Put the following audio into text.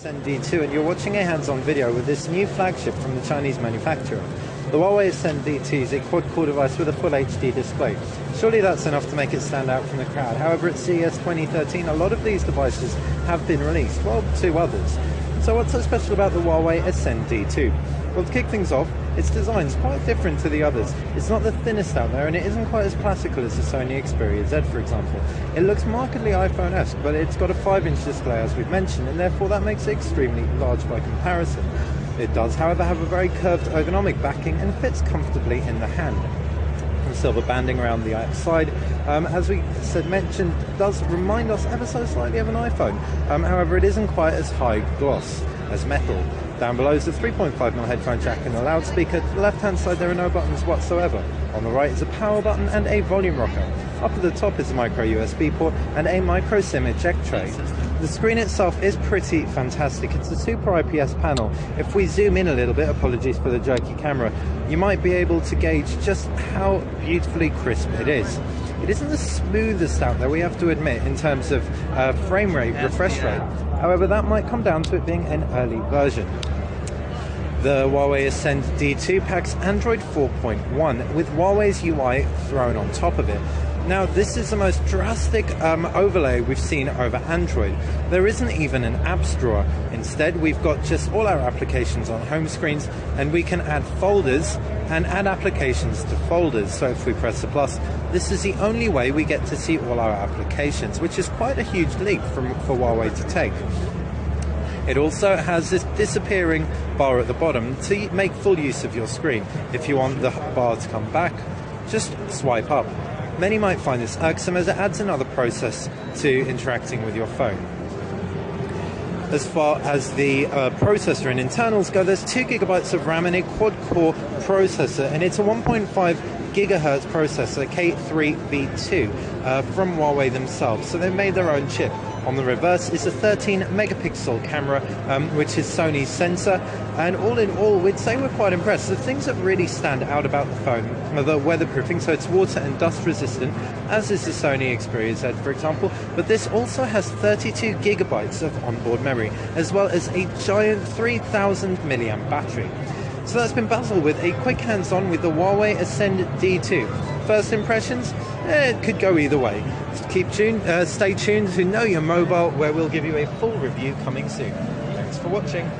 Ascend D2, and you're watching a hands-on video with this new flagship from the Chinese manufacturer. The Huawei Ascend D2 is a quad-core device with a full HD display. Surely that's enough to make it stand out from the crowd. However, at CES 2013, a lot of these devices have been released, well, two others. So what's so special about the Huawei Ascend D2? Well, to kick things off, its design is quite different to the others. It's not the thinnest out there, and it isn't quite as classical as the Sony Xperia Z, for example. It looks markedly iPhone-esque, but it's got a 5-inch display, as we've mentioned, and therefore that makes it extremely large by comparison. It does, however, have a very curved ergonomic backing and fits comfortably in the hand. The silver banding around the outside, as we mentioned, does remind us ever so slightly of an iPhone. However, it isn't quite as high gloss as metal. Down below is a 3.5mm headphone jack and a loudspeaker. To the left-hand side there are no buttons whatsoever. On the right is a power button and a volume rocker. Up at the top is a micro USB port and a micro SIM eject tray. The screen itself is pretty fantastic. It's a super IPS panel. If we zoom in a little bit, apologies for the jerky camera, you might be able to gauge just how beautifully crisp it is. It isn't the smoothest out there, we have to admit, in terms of frame rate, refresh rate. However, that might come down to it being an early version. The Huawei Ascend D2 packs Android 4.1 with Huawei's UI thrown on top of it. Now, this is the most drastic overlay we've seen over Android. There isn't even an apps drawer. Instead, we've got just all our applications on home screens, and we can add folders and add applications to folders. So if we press the plus, this is the only way we get to see all our applications, which is quite a huge leap for Huawei to take. It also has this disappearing bar at the bottom to make full use of your screen. If you want the bar to come back, just swipe up. Many might find this irksome as it adds another process to interacting with your phone. As far as the processor and internals go, there's 2 GB of RAM and a quad-core processor, and it's a 1.5 GHz processor, K3V2, from Huawei themselves. So they made their own chip. On the reverse is a 13-megapixel camera, which is Sony's sensor, and all in all, we'd say we're quite impressed. The things that really stand out about the phone are the weatherproofing, so it's water and dust resistant, as is the Sony Xperia Z, for example, but this also has 32 GB of onboard memory, as well as a giant 3000 mAh battery. So that's been Basil with a quick hands-on with the Huawei Ascend D2. First impressions? It could go either way. Stay tuned to Know Your Mobile, where we'll give you a full review coming soon. Thanks for watching.